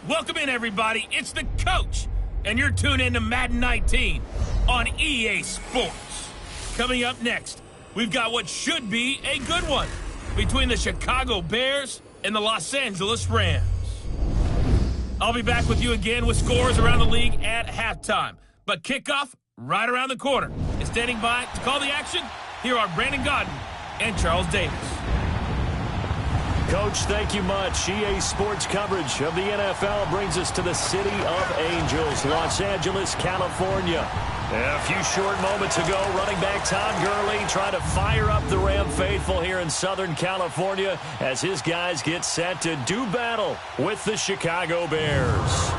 Welcome in, everybody. It's the coach, and you're tuned in to Madden 19 on EA Sports. Coming up next, we've got what should be a good one between the Chicago Bears and the Los Angeles Rams. I'll be back with you again with scores around the league at halftime. But kickoff right around the corner. And standing by to call the action, here are Brandon Godden and Charles Davis. Coach, thank you much. EA Sports coverage of the NFL brings us to the City of Angels, Los Angeles, California. A few short moments ago, running back Todd Gurley trying to fire up the Ram faithful here in Southern California as his guys get set to do battle with the Chicago Bears.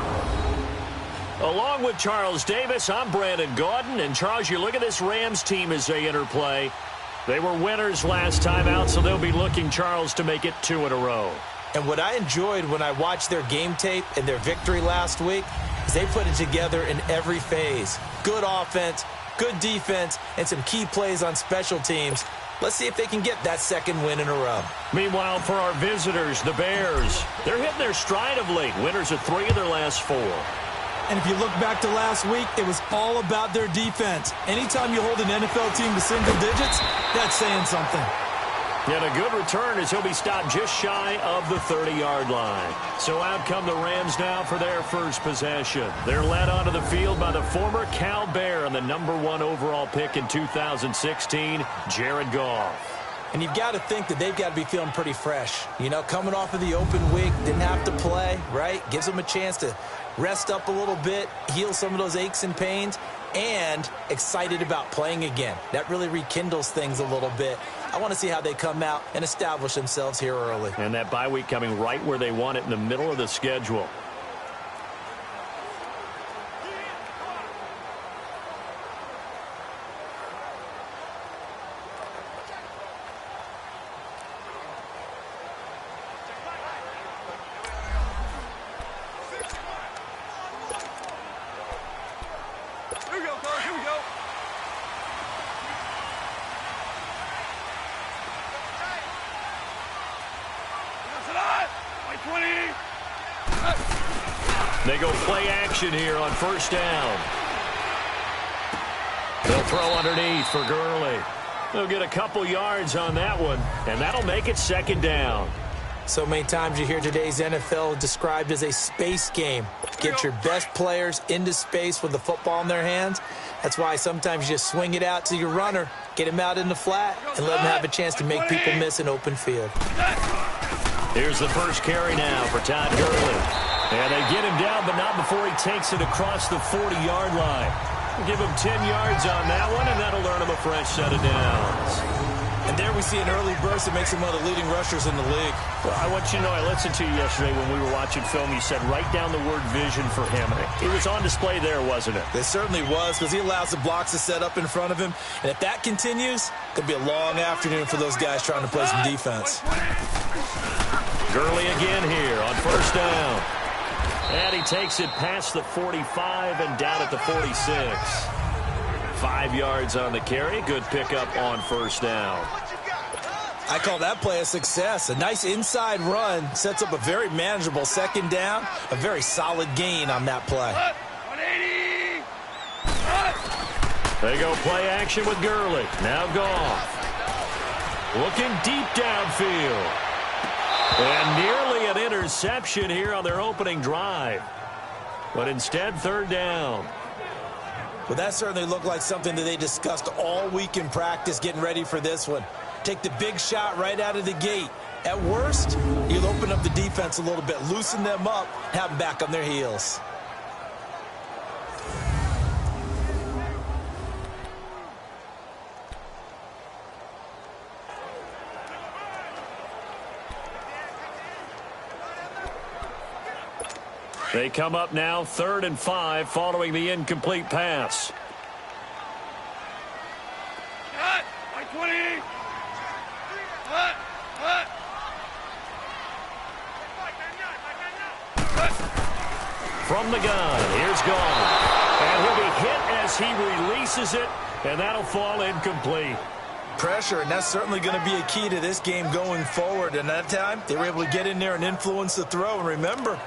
Along with Charles Davis, I'm Brandon Gaudin. And Charles, you look at this Rams team as they interplay. They were winners last time out, so they'll be looking, Charles, to make it 2 in a row. And what I enjoyed when I watched their game tape and their victory last week is they put it together in every phase. Good offense, good defense, and some key plays on special teams. Let's see if they can get that second win in a row. Meanwhile, for our visitors, the Bears, they're hitting their stride of late. Winners of 3 of their last 4. And if you look back to last week, it was all about their defense. Anytime you hold an NFL team to single digits, that's saying something. And a good return as he'll be stopped just shy of the 30-yard line. So out come the Rams now for their first possession. They're led onto the field by the former Cal Bear and the #1 overall pick in 2016, Jared Goff. And you've got to think that they've got to be feeling pretty fresh. You know, coming off of the open week, didn't have to play, right? Gives them a chance to rest up a little bit, heal some of those aches and pains, and excited about playing again. That really rekindles things a little bit. I want to see how they come out and establish themselves here early. And that bye week coming right where they want it in the middle of the schedule. They go play action here on first down. They'll throw underneath for Gurley. They'll get a couple yards on that one, and that'll make it second down. So many times you hear today's NFL described as a space game. Get your best players into space with the football in their hands. That's why sometimes you just swing it out to your runner, get him out in the flat, and let him have a chance to make people miss an open field. Here's the first carry now for Todd Gurley. And they get him down, but not before he takes it across the 40-yard line. We'll give him 10 yards on that one, and that'll earn him a fresh set of downs. And there we see an early burst that makes him one of the leading rushers in the league. Well, I want you to know, I listened to you yesterday when we were watching film. You said write down the word vision for him. It was on display there, wasn't it? It certainly was, because he allows the blocks to set up in front of him. And if that continues, it'll be a long afternoon for those guys trying to play some defense. Gurley again here on first down. And he takes it past the 45 and down at the 46. 5 yards on the carry. Good pickup on first down. I call that play a success. A nice inside run sets up a very manageable second down. A very solid gain on that play. 180. They go play action with Gurley. Now Goff. Looking deep downfield. And nearly an interception here on their opening drive. But instead, third down. Well, that certainly looked like something that they discussed all week in practice getting ready for this one. Take the big shot right out of the gate. At worst, you'll open up the defense a little bit, loosen them up, have them back on their heels. They come up now 3rd and 5 following the incomplete pass. Cut. 20. From the gun, here's Goff. And he'll be hit as he releases it, and that'll fall incomplete. Pressure, and that's certainly going to be a key to this game going forward. And that time, they were able to get in there and influence the throw. And remember,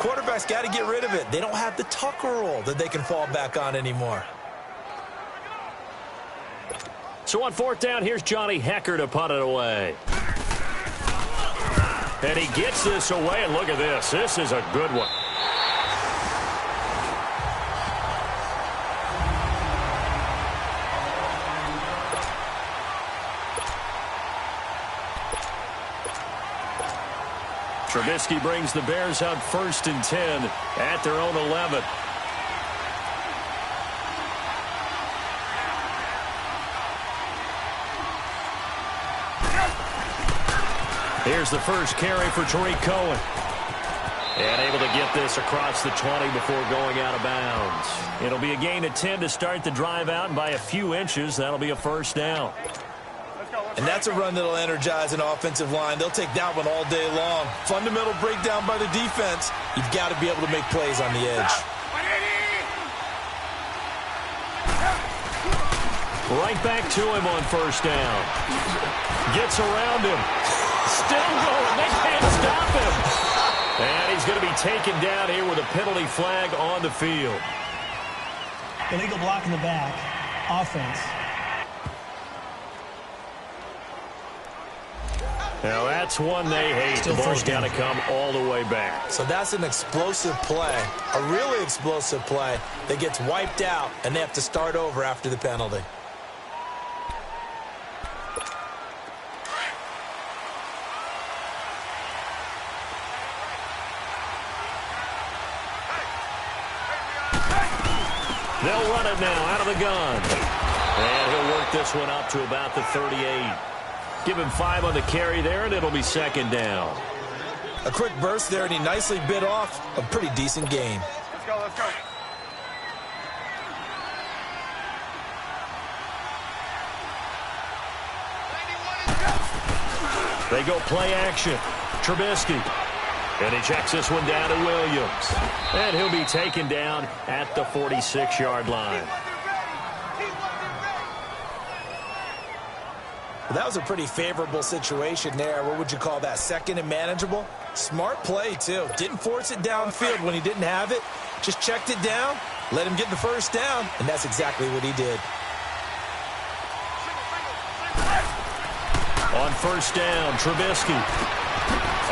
Quarterback's got to get rid of it. They don't have the Tucker roll that they can fall back on anymore. So on 4th down, here's Johnny Hecker to punt it away. And he gets this away, and look at this. This is a good one. Trubisky brings the Bears out 1st and 10 at their own 11. Here's the first carry for Tariq Cohen. And able to get this across the 20 before going out of bounds. It'll be a gain of 10 to start the drive out, and by a few inches, that'll be a 1st down. And that's a run that'll energize an offensive line. They'll take that one all day long. Fundamental breakdown by the defense. You've got to be able to make plays on the edge. Right back to him on 1st down. Gets around him. Still going. They can't stop him. And he's going to be taken down here with a penalty flag on the field. Illegal block in the back. Offense. Now that's one they hate. The ball's got to come all the way back. So that's an explosive play, a really explosive play that gets wiped out, and they have to start over after the penalty. They'll run it now out of the gun. And he'll work this one up to about the 38. Give him 5 on the carry there, and it'll be 2nd down. A quick burst there, and he nicely bit off a pretty decent gain. Let's go, let's go. They go play action. Trubisky. And he checks this one down to Williams. And he'll be taken down at the 46-yard line. Well, that was a pretty favorable situation there. What would you call that? 2nd and manageable? Smart play, too. Didn't force it downfield when he didn't have it. Just checked it down, let him get the 1st down, and that's exactly what he did. On 1st down, Trubisky.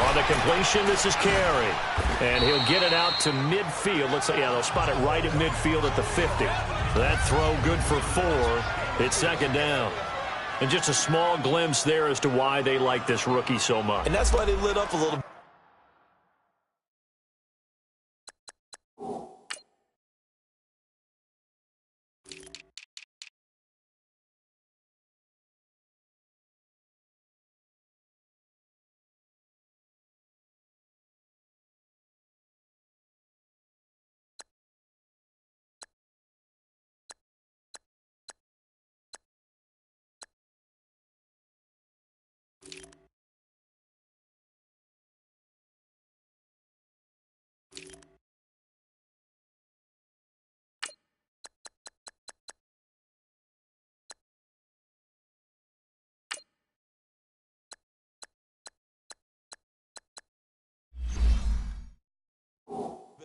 On the completion, this is Carey. And he'll get it out to midfield. Let's say, yeah, they'll spot it right at midfield at the 50. That throw good for 4. It's 2nd down. And just a small glimpse there as to why they like this rookie so much. And that's why they lit up a little bit.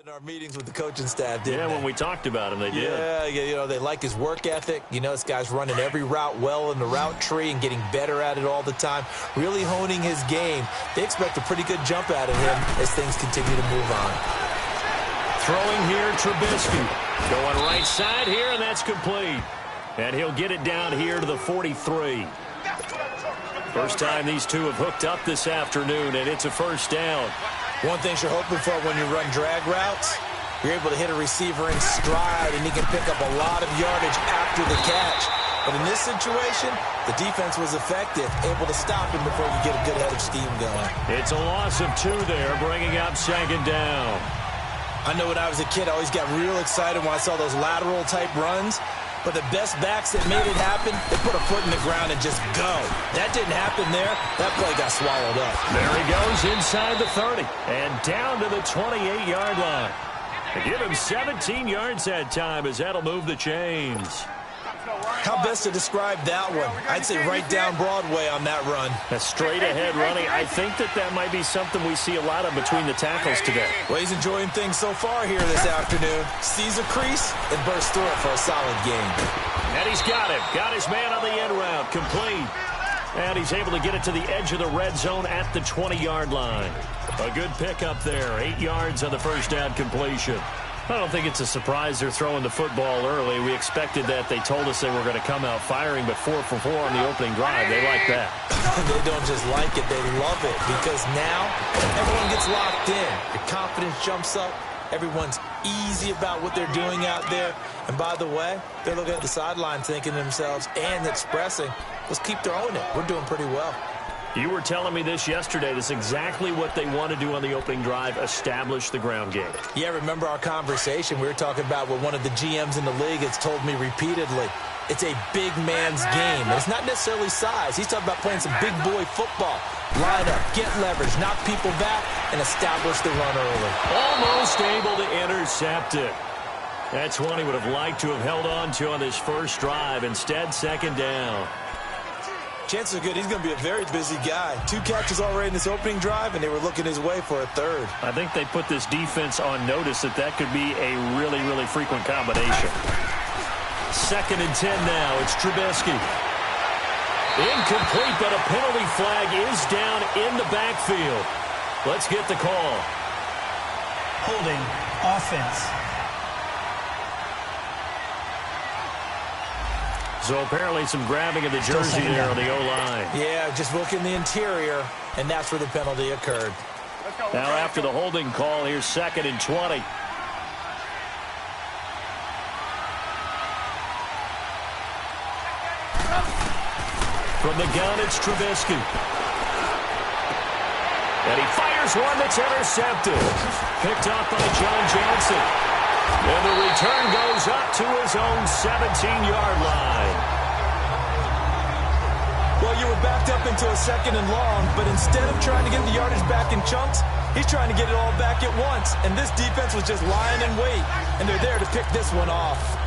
In our meetings with the coaching staff, didn't they? When we talked about him, they did. Yeah, you know, they like his work ethic. You know, this guy's running every route well in the route tree and getting better at it all the time, really honing his game. They expect a pretty good jump out of him as things continue to move on. Throwing here, Trubisky. Going right side here, and that's complete. And he'll get it down here to the 43. First time these two have hooked up this afternoon, and it's a 1st down. One thing you're hoping for when you run drag routes, you're able to hit a receiver in stride, and he can pick up a lot of yardage after the catch. But in this situation, the defense was effective, able to stop him before you get a good head of steam going. It's a loss of 2 there, bringing up 2nd down. I know when I was a kid, I always got real excited when I saw those lateral-type runs. But the best backs that made it happen, they put a foot in the ground and just go. That didn't happen there. That play got swallowed up. There he goes inside the 30 and down to the 28-yard line. They give him 17 yards that time as that'll move the chains. How best to describe that one? I'd say right down Broadway on that run. A straight-ahead running. I think that might be something we see a lot of between the tackles today. Well, he's enjoying things so far here this afternoon. Sees a crease and bursts through it for a solid gain. And he's got him. Got his man on the end route. Complete. And he's able to get it to the edge of the red zone at the 20-yard line. A good pickup there. 8 yards on the first down completion. I don't think it's a surprise they're throwing the football early. We expected that. They told us they were going to come out firing, but 4 for 4 on the opening drive. They like that. They don't just like it. They love it because now everyone gets locked in. Your confidence jumps up. Everyone's easy about what they're doing out there. And by the way, they're looking at the sideline thinking to themselves and expressing, let's keep throwing it. We're doing pretty well. You were telling me this yesterday. This is exactly what they want to do on the opening drive, establish the ground game. Yeah, remember our conversation? We were talking about what one of the GMs in the league has told me repeatedly. It's a big man's game. And it's not necessarily size. He's talking about playing some big boy football. Line up, get leverage, knock people back, and establish the run early. Almost able to intercept it. That's one he would have liked to have held on to on this first drive. Instead, second down. Chances are good he's going to be a very busy guy. 2 catches already in this opening drive, and they were looking his way for a third. I think they put this defense on notice that could be a really, really frequent combination. 2nd and 10 now. It's Trubisky. Incomplete, but a penalty flag is down in the backfield. Let's get the call. Holding offense. So apparently some grabbing of the jersey there on the O-line. Yeah, just looking the interior, and that's where the penalty occurred. Now after the holding call, here's 2nd and 20. From the gun, it's Trubisky. And he fires one that's intercepted. Picked off by John Johnson. And the return goes up to his own 17-yard line. Well, you were backed up into a 2nd and long, but instead of trying to get the yardage back in chunks, he's trying to get it all back at once. And this defense was just lying in wait, and they're there to pick this one off.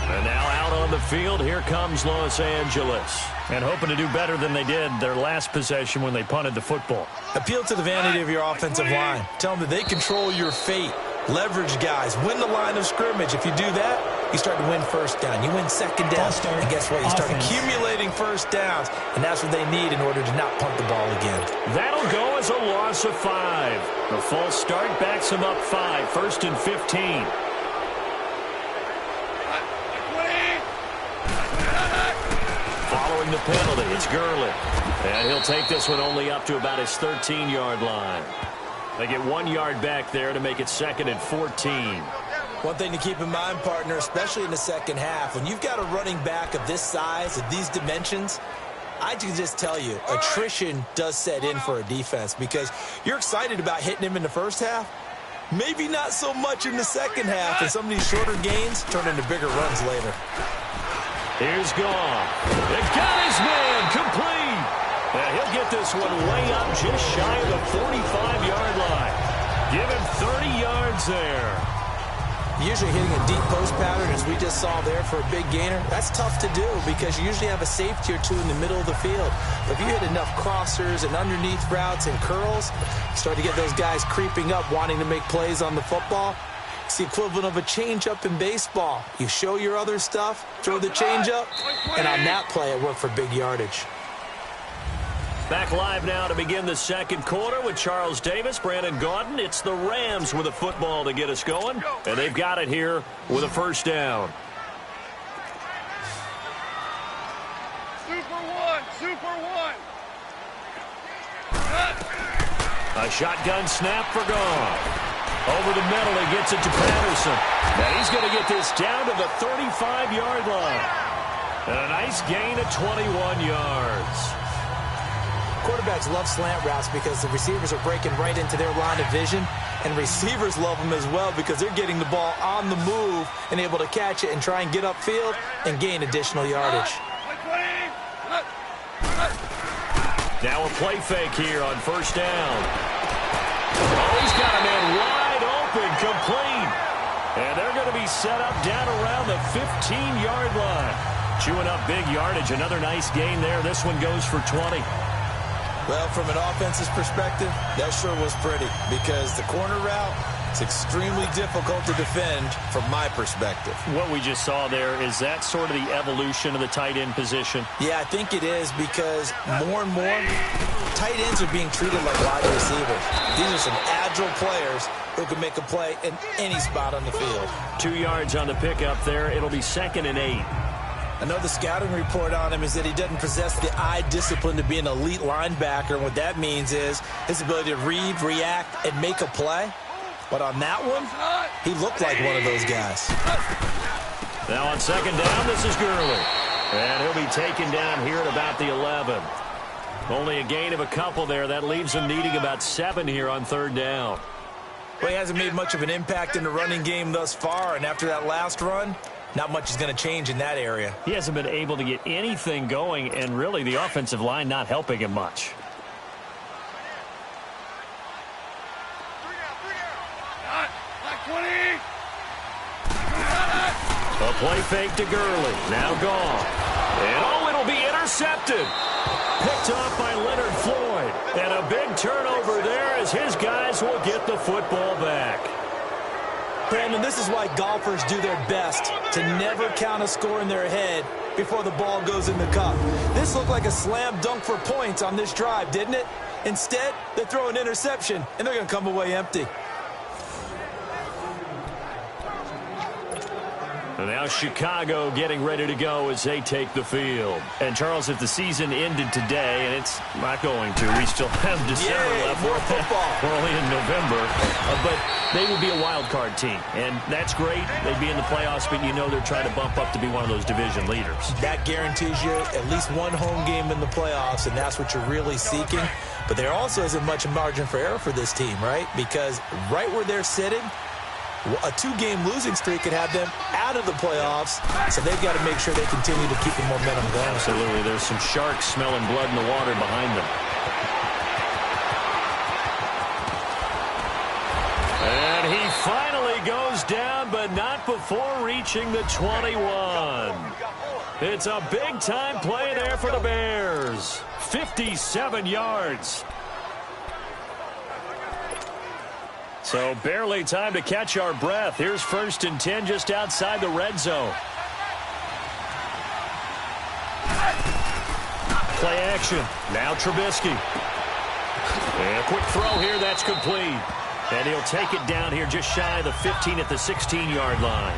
And now out on the field, here comes Los Angeles. And hoping to do better than they did their last possession when they punted the football. Appeal to the vanity of your offensive line. Tell them that they control your fate. Leverage guys. Win the line of scrimmage. If you do that, you start to win first down. You win second down. And guess what? You start accumulating first downs. And that's what they need in order to not punt the ball again. That'll go as a loss of 5. The false start backs them up 5. 1st and 15. Following the penalty, it's Gurley. And he'll take this one only up to about his 13-yard line. They get 1 yard back there to make it 2nd and 14. One thing to keep in mind, partner, especially in the second half, when you've got a running back of this size, of these dimensions, I can just tell you, attrition does set in for a defense because you're excited about hitting him in the first half. Maybe not so much in the second half, and some of these shorter gains turn into bigger runs later. Here's Goff. They got his man complete. And he'll get this one way up just shy of the 45-yard line. Give him 30 yards there. Usually hitting a deep post pattern, as we just saw there for a big gainer, that's tough to do because you usually have a safety or two in the middle of the field. But if you hit enough crossers and underneath routes and curls, you start to get those guys creeping up, wanting to make plays on the football. It's the equivalent of a changeup in baseball. You show your other stuff, throw the changeup, and on that play, it worked for big yardage. Back live now to begin the second quarter with Charles Davis, Brandon Gaudin. It's the Rams with a football to get us going, and they've got it here with a first down. Super one. A shotgun snap for Goff. Over the middle, he gets it to Patterson. And he's going to get this down to the 35-yard line. And a nice gain of 21 yards. Quarterbacks love slant routes because the receivers are breaking right into their line of vision, and receivers love them as well because they're getting the ball on the move and able to catch it and try and get upfield and gain additional yardage. Now a play fake here on first down. Oh, he's got a man wide open, complete. And they're going to be be set up down around the 15-yard line. Chewing up big yardage. Another nice gain there. This one goes for 20. Well, from an offense's perspective, that sure was pretty because the corner route is extremely difficult to defend from my perspective. What we just saw there, is that sort of the evolution of the tight end position? Yeah, I think it is because more and more tight ends are being treated like wide receivers. These are some agile players who can make a play in any spot on the field. 2 yards on the pickup there. It'll be 2nd and 8. I know the scouting report on him is that he doesn't possess the eye discipline to be an elite linebacker. And what that means is his ability to read, react, and make a play. But on that one, he looked like one of those guys. Now on 2nd down, this is Gurley. And he'll be taken down here at about the 11. Only a gain of a couple there. That leaves him needing about 7 here on 3rd down. Well, he hasn't made much of an impact in the running game thus far. And after that last run, not much is going to change in that area. He hasn't been able to get anything going, and really the offensive line not helping him much. A play fake to Gurley. Now gone. And oh, it'll be intercepted. Picked off by Leonard Floyd. And a big turnover there as his guys will get the football back. Brandon, this is why golfers do their best to never count a score in their head before the ball goes in the cup. This looked like a slam dunk for points on this drive, didn't it? Instead, they throw an interception, and they're going to come away empty. And now Chicago getting ready to go as they take the field. And, Charles, if the season ended today, and it's not going to, we still have December left. More football. We're only in November. But they would be a wild card team. And that's great. They'd be in the playoffs, but you know they're trying to bump up to be one of those division leaders. That guarantees you at least one home game in the playoffs, and that's what you're really seeking. But there also isn't much margin for error for this team, right? Because right where they're sitting, a 2-game losing streak could have them out of the playoffs, so they've got to make sure they continue to keep the momentum going. Absolutely. There's some sharks smelling blood in the water behind them. And he finally goes down, but not before reaching the 21. It's a big-time play there for the Bears. 57 yards. So barely time to catch our breath. Here's 1st and 10 just outside the red zone. Play action. Now Trubisky. And a quick throw here. That's complete. And he'll take it down here just shy of the 15 at the 16-yard line.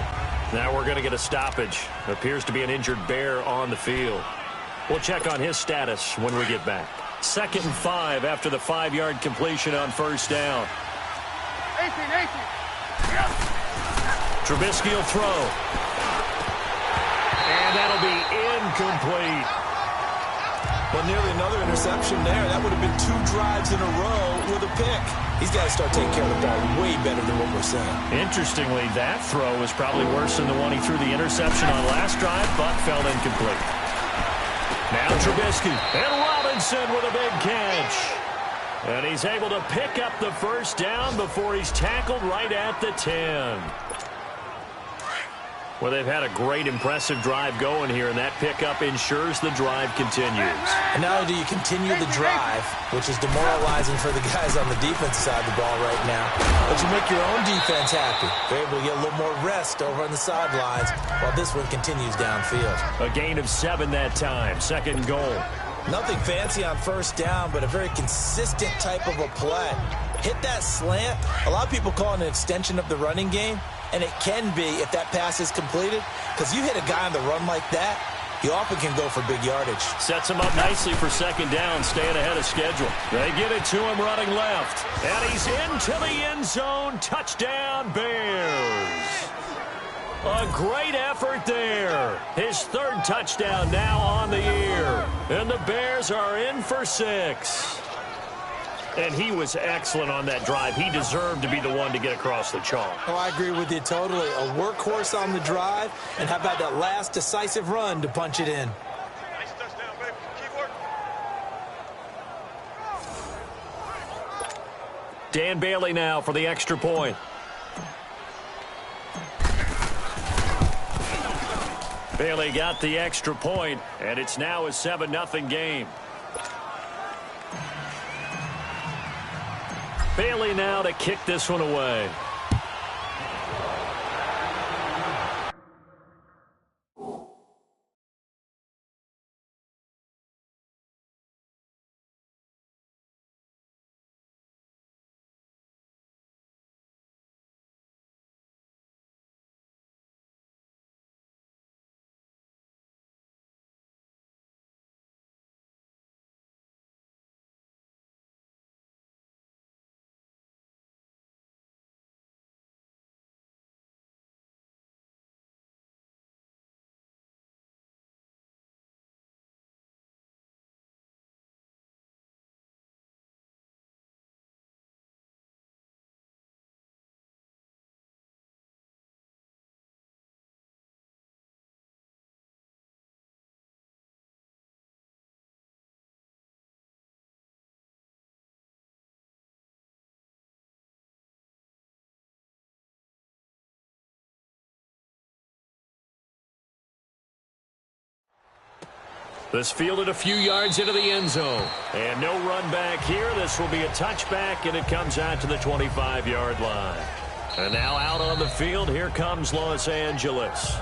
Now we're going to get a stoppage. Appears to be an injured Bear on the field. We'll check on his status when we get back. 2nd and 5 after the 5-yard completion on 1st down. Trubisky will throw. And that'll be incomplete. Well, nearly another interception there. That would have been 2 drives in a row with a pick. He's got to start taking care of the ball way better than what we're saying. Interestingly, that throw was probably worse than the one he threw the interception on last drive, but fell incomplete. Now Trubisky. And Robinson with a big catch. And he's able to pick up the 1st down before he's tackled right at the 10. Well, they've had a great, impressive drive going here, and that pickup ensures the drive continues. And not only do you continue the drive, which is demoralizing for the guys on the defensive side of the ball right now, but you make your own defense happy. They're able to get a little more rest over on the sidelines while this one continues downfield. A gain of 7 that time. 2nd and goal. Nothing fancy on 1st down, but a very consistent type of a play. Hit that slant. A lot of people call it an extension of the running game, and it can be if that pass is completed, because you hit a guy on the run like that, you often can go for big yardage. Sets him up nicely for 2nd down, staying ahead of schedule. They get it to him running left, and he's into the end zone. Touchdown, Bears. A great effort there. His 3rd touchdown now on the year. And the Bears are in for 6. And he was excellent on that drive. He deserved to be the one to get across the chalk. Oh, I agree with you totally. A workhorse on the drive. And how about that last decisive run to punch it in? Nice touchdown, baby. Keep working. Dan Bailey now for the extra point. Bailey got the extra point, and it's now a 7-0 game. Bailey now to kick this one away. This fielded a few yards into the end zone. And no run back here. This will be a touchback, and it comes out to the 25-yard line. And now out on the field, here comes Los Angeles.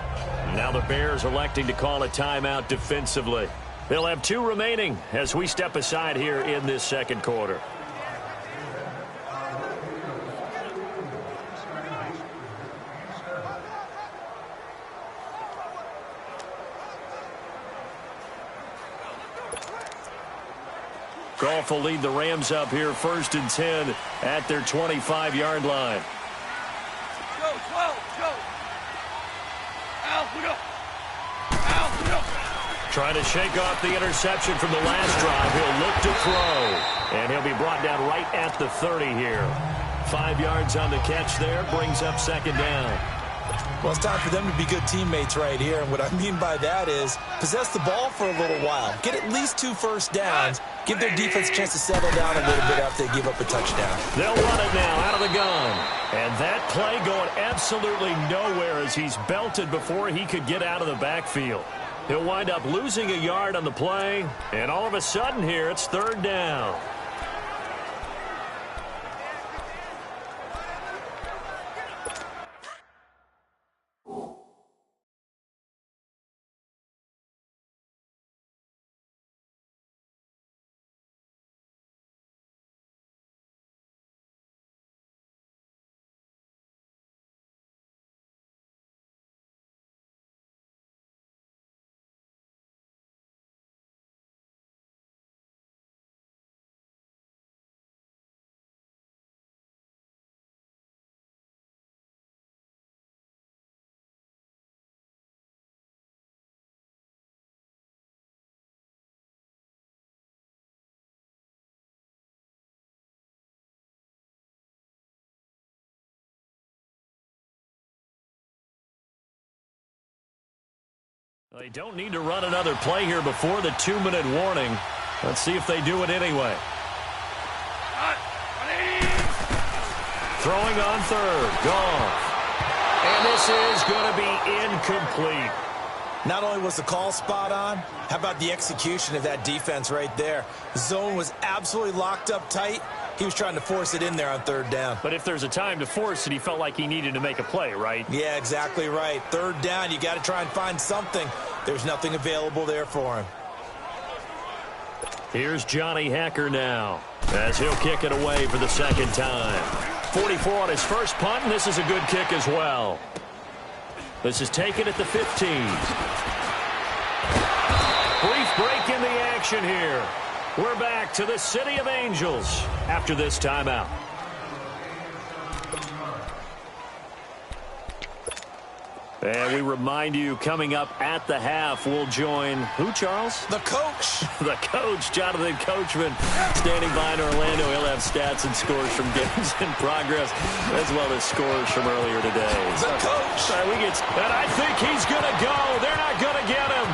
Now the Bears electing to call a timeout defensively. They'll have 2 remaining as we step aside here in this second quarter. Goff will lead the Rams up here 1st and 10 at their 25-yard line. Go, 12, go. Al, we go. Al, we go. Trying to shake off the interception from the last drive. He'll look to throw. And he'll be brought down right at the 30 here. 5 yards on the catch there. Brings up 2nd down. Well, it's time for them to be good teammates right here. And what I mean by that is possess the ball for a little while. Get at least 2 first downs. Give their defense a chance to settle down a little bit after they give up a touchdown. They'll run it now out of the gun. And that play going absolutely nowhere as he's belted before he could get out of the backfield. He'll wind up losing a yard on the play. And all of a sudden here, it's 3rd down. They don't need to run another play here before the 2-minute warning. Let's see if they do it anyway. Throwing on 3rd. Goff. And this is going to be incomplete. Not only was the call spot on, how about the execution of that defense right there? The zone was absolutely locked up tight. He was trying to force it in there on 3rd down. But if there's a time to force it, he felt like he needed to make a play, right? Yeah, exactly right. 3rd down, you got to try and find something. There's nothing available there for him. Here's Johnny Hacker now as he'll kick it away for the 2nd time. 44 on his first punt, and this is a good kick as well. This is taken at the 15. Brief break in the action here. We're back to the City of Angels after this timeout. And we remind you, coming up at the half, we'll join who, Charles? The coach. The coach, Jonathan Coachman, standing by in Orlando. He'll have stats and scores from games in progress, as well as scores from earlier today. The coach. And I think he's going to go. They're not going to get him.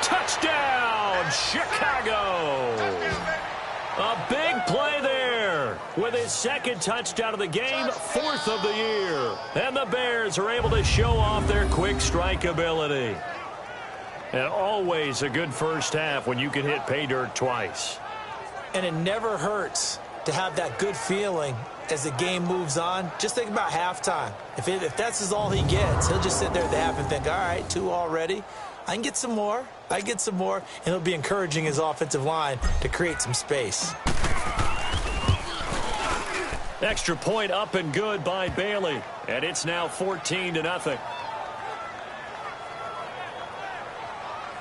Touchdown, Chicago. A big play there. with his second touchdown of the game, 4th of the year. And the Bears are able to show off their quick strike ability. And always a good first half when you can hit pay dirt twice. And it never hurts to have that good feeling as the game moves on. Just think about halftime. If that's all he gets, he'll just sit there at the half and think, all right, 2 already. I can get some more. I get some more. And he'll be encouraging his offensive line to create some space. Extra point up and good by Bailey. And it's now 14-0.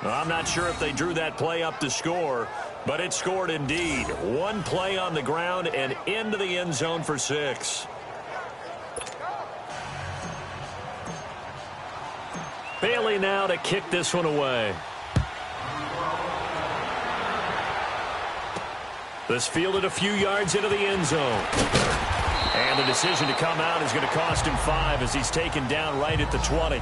Well, I'm not sure if they drew that play up to score, but it scored indeed. 1 play on the ground and into the end zone for 6. Bailey now to kick this one away. This fielded a few yards into the end zone. And the decision to come out is going to cost him 5 as he's taken down right at the 20.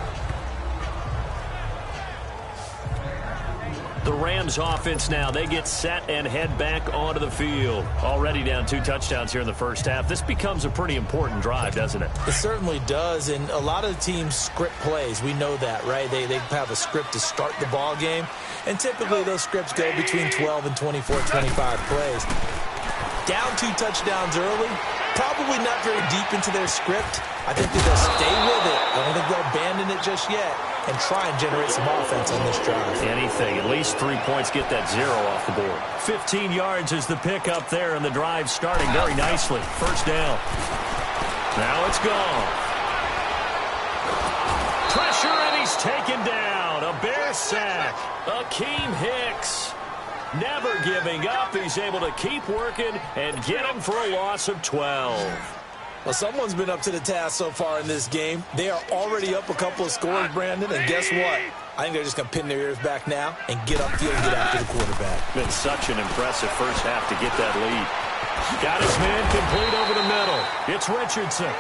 The Rams offense now, they get set and head back onto the field. Already down 2 touchdowns here in the first half. This becomes a pretty important drive, doesn't it? It certainly does, and a lot of the teams script plays. We know that, right? They have a script to start the ball game, and typically those scripts go between 12 and 24, 25 plays. Down 2 touchdowns early, probably not very deep into their script. I think that they'll stay with it. I don't think they'll abandon it just yet and try and generate some offense on this drive. Anything. At least 3 points, get that 0 off the board. 15 yards is the pickup there, and the drive starting very nicely. First down. Now it's gone. Pressure, and he's taken down. A Bear sack. Akeem Hicks. Never giving up. He's able to keep working and get him for a loss of 12. Well, someone's been up to the task so far in this game. They are already up a couple of scores, Brandon, and guess what? I think they're just going to pin their ears back now and get upfield and get after the quarterback. Been such an impressive first half to get that lead. Got his man complete over the middle. It's Richardson.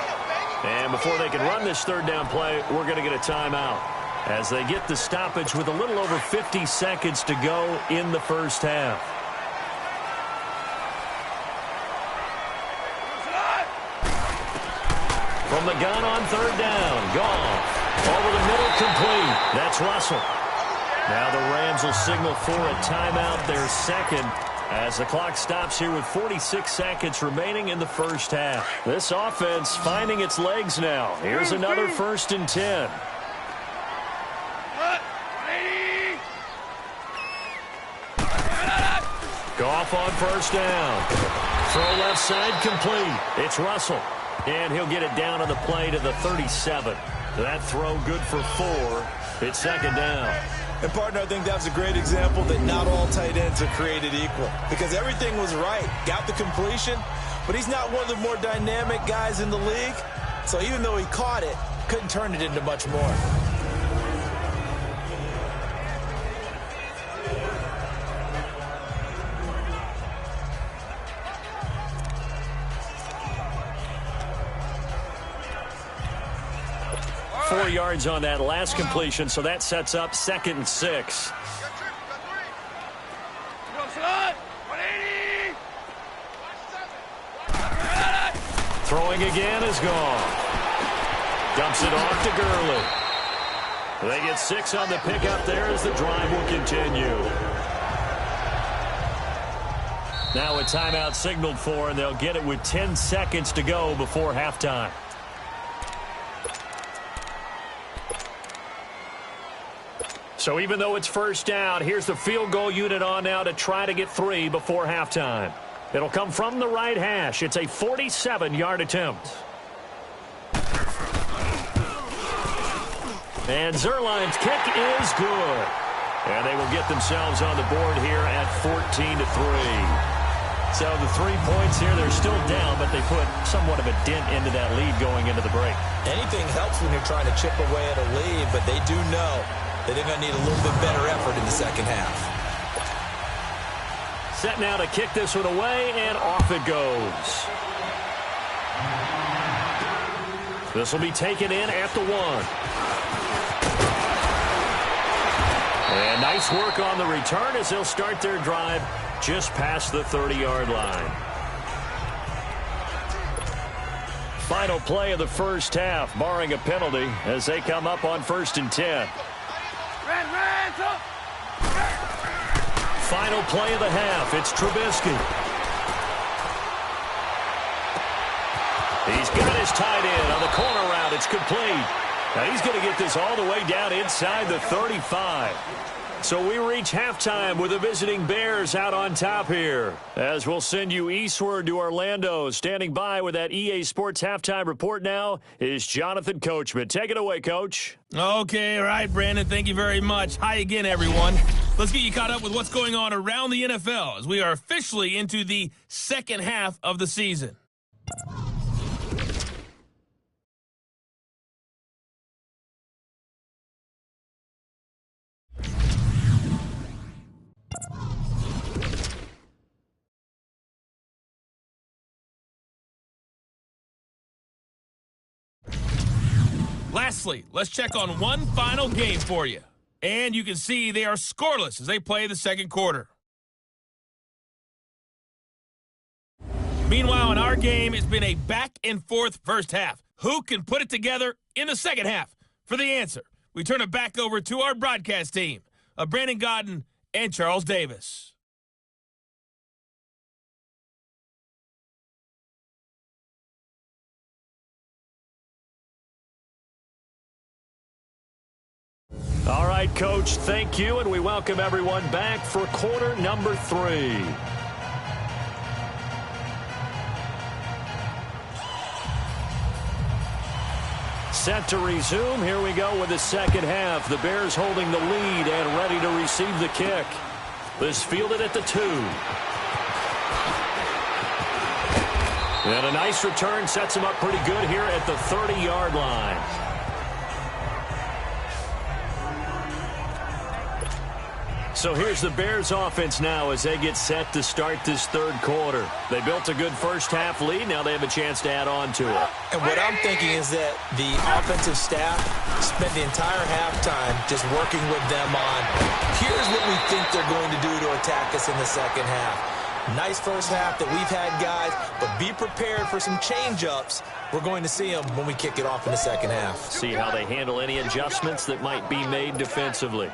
And before they can run this 3rd down play, we're going to get a timeout as they get the stoppage with a little over 50 seconds to go in the first half. From the gun on 3rd down, Goff. Over the middle, complete. That's Russell. Now the Rams will signal for a timeout, their second, as the clock stops here with 46 seconds remaining in the first half. This offense finding its legs now. Here's another 1st and 10. Goff on 1st down. Throw left side, complete. It's Russell. And he'll get it down on the play to the 37. That throw good for 4. It's 2nd down. And, partner, I think that was a great example that not all tight ends are created equal. Because everything was right. Got the completion, but he's not one of the more dynamic guys in the league. So even though he caught it, couldn't turn it into much more. Four yards on that last completion, so that sets up 2nd and 6. Throwing again is gone. Dumps it off to Gurley. They get 6 on the pickup there as the drive will continue. Now a timeout signaled for, and they'll get it with 10 seconds to go before halftime. So even though it's 1st down, here's the field goal unit on now to try to get 3 before halftime. It'll come from the right hash. It's a 47-yard attempt. And Zerline's kick is good. And they will get themselves on the board here at 14-3. So the 3 points here, they're still down, but they put somewhat of a dent into that lead going into the break. Anything helps when you're trying to chip away at a lead, but they do know that they're going to need a little bit better effort in the second half. Set now to kick this one away, and off it goes. This will be taken in at the 1. And nice work on the return as they'll start their drive just past the 30-yard line. Final play of the first half, barring a penalty, as they come up on 1st and 10. Final play of the half. It's Trubisky. He's got his tight end on the corner route. It's complete. Now he's going to get this all the way down inside the 35. So we reach halftime with the visiting Bears out on top here. As we'll send you eastward to Orlando. Standing by with that EA Sports halftime report now is Jonathan Coachman. Take it away, Coach. Okay, all right, Brandon. Thank you very much. Hi again, everyone. Let's get you caught up with what's going on around the NFL as we are officially into the second half of the season. Lastly, let's check on one final game for you. And you can see they are scoreless as they play the second quarter. Meanwhile, in our game, it's been a back-and-forth first half. Who can put it together in the second half? For the answer, we turn it back over to our broadcast team of Brandon Godden and Charles Davis. All right, Coach, thank you, and we welcome everyone back for quarter number 3. Set to resume. Here we go with the second half. The Bears holding the lead and ready to receive the kick. This fielded at the 2. And a nice return sets him up pretty good here at the 30-yard line. So here's the Bears offense now as they get set to start this third quarter. They built a good first half lead. Now they have a chance to add on to it. And what I'm thinking is that the offensive staff spent the entire halftime just working with them on, here's what we think they're going to do to attack us in the second half. Nice first half that we've had, guys, but be prepared for some change-ups. We're going to see them when we kick it off in the second half. See how they handle any adjustments that might be made defensively.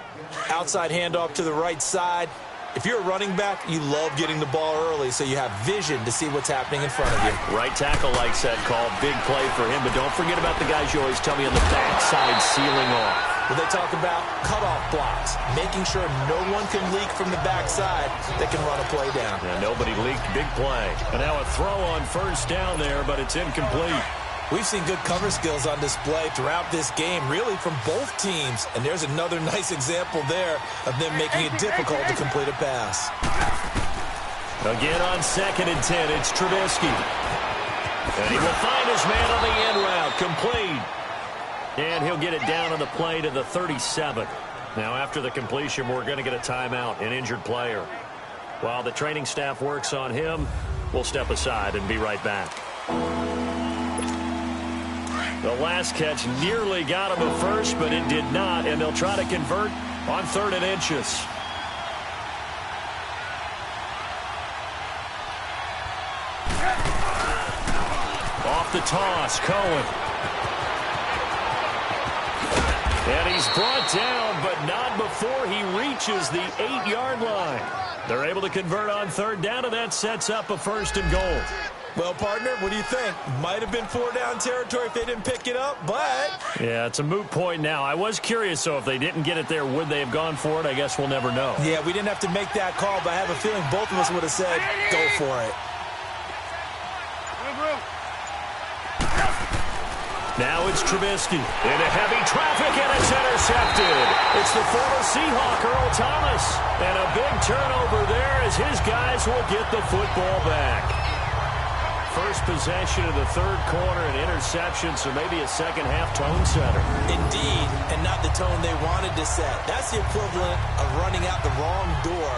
Outside handoff to the right side. If you're a running back, you love getting the ball early so you have vision to see what's happening in front of you. Right tackle likes that call. Big play for him, but don't forget about the guys you always tell me on the backside sealing off. Well, they talk about cutoff blocks, making sure no one can leak from the backside that can run a play down. Yeah, nobody leaked. Big play. And now a throw on first down there, but it's incomplete. We've seen good cover skills on display throughout this game, really from both teams. And there's another nice example there of them making it difficult to complete a pass. Again on 2nd and 10, it's Trubisky. And he will find his man on the end route, complete. And he'll get it down on the play to the 37. Now after the completion, we're going to get a timeout, an injured player. While the training staff works on him, we'll step aside and be right back. The last catch nearly got him a first, but it did not, and they'll try to convert on 3rd and inches. Off the toss, Cohen. And he's brought down, but not before he reaches the 8-yard line. They're able to convert on 3rd down, and that sets up a 1st and goal. Well, partner, what do you think? Might have been 4-down territory if they didn't pick it up, but... Yeah, it's a moot point now. I was curious, so if they didn't get it there, would they have gone for it? I guess we'll never know. Yeah, we didn't have to make that call, but I have a feeling both of us would have said, go for it. Now it's Trubisky into heavy traffic, and it's intercepted. It's the former Seahawk, Earl Thomas. And a big turnover there as his guys will get the football back. First possession of the third quarter, an interception, so maybe a second-half tone setter. Indeed, and not the tone they wanted to set. That's the equivalent of running out the wrong door.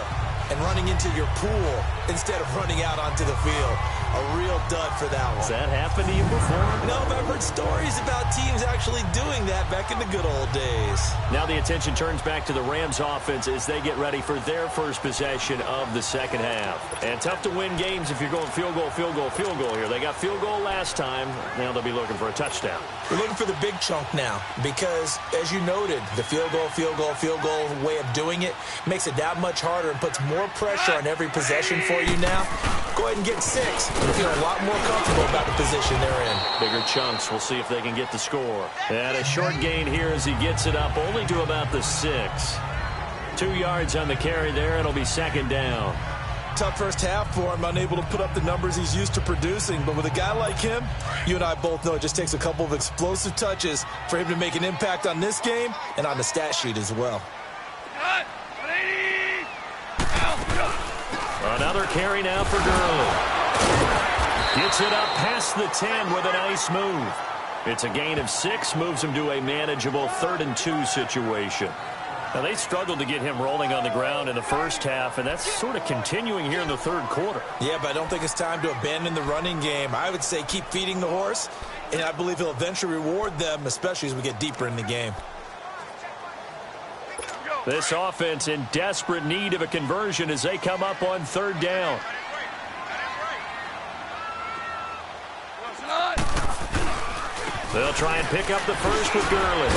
and running into your pool instead of running out onto the field. A real dud for that one. Has that happened to you before? No, but I've heard stories about teams actually doing that back in the good old days. Now the attention turns back to the Rams offense as they get ready for their first possession of the second half. And tough to win games if you're going field goal, field goal, field goal here. They got field goal last time. Now they'll be looking for a touchdown. We're looking for the big chunk now because, as you noted, the field goal, field goal, field goal way of doing it makes it that much harder and puts more pressure on every possession for you now. Go ahead and get 6. You feel a lot more comfortable about the position they're in. Bigger chunks. We'll see if they can get the score. And a short gain here as he gets it up only to about the 6. 2 yards on the carry there. It'll be second down. Tough first half for him, unable to put up the numbers he's used to producing. But with a guy like him, you and I both know it just takes a couple of explosive touches for him to make an impact on this game and on the stat sheet as well. Another carry now for Gurley. Gets it up past the 10 with a nice move. It's a gain of 6, moves him to a manageable 3rd and 2 situation. Now, they struggled to get him rolling on the ground in the first half, and that's sort of continuing here in the third quarter. Yeah, but I don't think it's time to abandon the running game. I would say keep feeding the horse, and I believe he'll eventually reward them, especially as we get deeper in the game. This offense in desperate need of a conversion as they come up on 3rd down. They'll try and pick up the first with Gurley.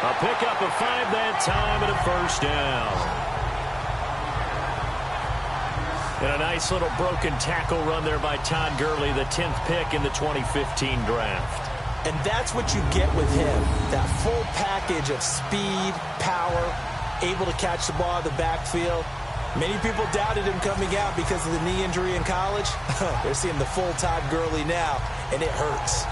A pickup of 5 that time and a first down. And a nice little broken tackle run there by Todd Gurley, the 10th pick in the 2015 draft. And that's what you get with him, that full package of speed, power, able to catch the ball out of the backfield. Many people doubted him coming out because of the knee injury in college. They're seeing the full Todd Gurley now, and it hurts.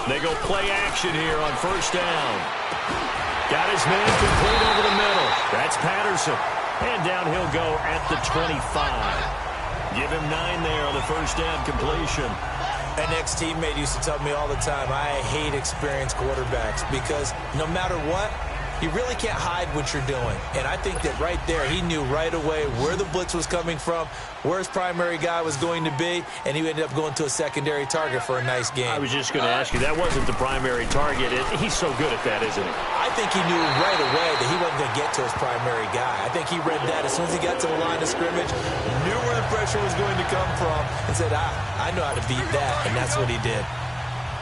They go play action here on first down. Got his man complete over the middle. That's Patterson. And down he'll go at the 25. Give him 9 there on the first down completion. An ex-teammate used to tell me all the time, I hate experienced quarterbacks because no matter what, you really can't hide what you're doing. And I think that right there, he knew right away where the blitz was coming from, where his primary guy was going to be, and he ended up going to a secondary target for a nice game. I was just going to ask you, that wasn't the primary target. He's so good at that, isn't he? I think he knew right away that he wasn't going to get to his primary guy. I think he read that as soon as he got to the line of scrimmage, knew where the pressure was going to come from, and said, I know how to beat that, and that's what he did.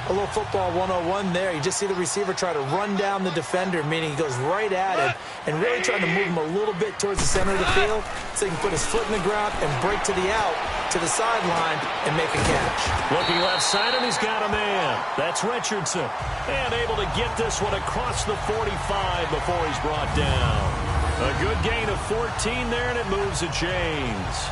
A little football 101 there. You just see the receiver try to run down the defender, meaning he goes right at him and really trying to move him a little bit towards the center of the field so he can put his foot in the ground and break to the out, to the sideline, and make a catch. Looking left side, and he's got a man. That's Richardson. And able to get this one across the 45 before he's brought down. A good gain of 14 there, and it moves the chains.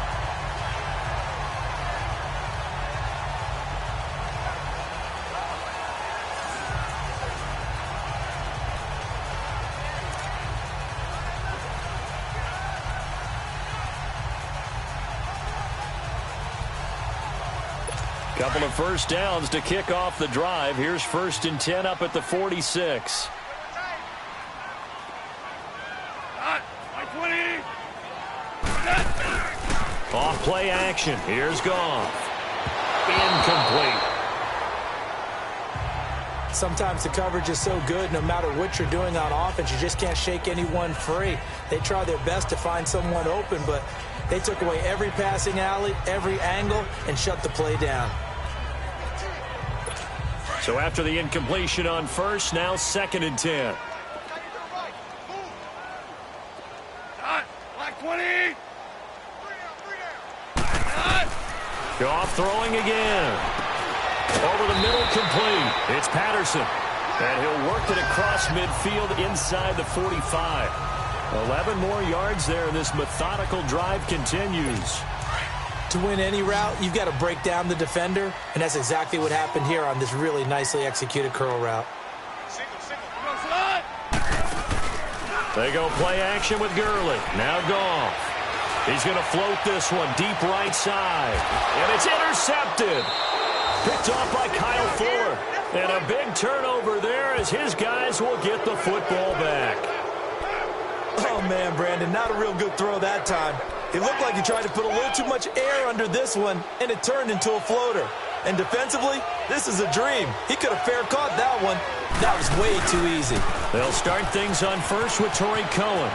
Couple of first downs to kick off the drive. Here's 1st and 10 up at the 46. Off play action. Here's Goff. Incomplete. Sometimes the coverage is so good, no matter what you're doing on offense, you just can't shake anyone free. They try their best to find someone open, but they took away every passing alley, every angle, and shut the play down. So after the incompletion on first, now 2nd and 10. Goff throwing again. Over the middle, complete. It's Patterson. And he'll work it across midfield inside the 45. 11 more yards there, and this methodical drive continues. To win any route, you've got to break down the defender, and that's exactly what happened here on this really nicely executed curl route. They go play action with Gurley. Now Goff. He's going to float this one deep right side. And it's intercepted. Picked off by Kyle Fuller. And a big turnover there as his guys will get the football back. Oh, man, Brandon, not a real good throw that time. It looked like he tried to put a little too much air under this one, and it turned into a floater. And defensively, this is a dream. He could have fair caught that one. That was way too easy. They'll start things on first with Torrey Cohen.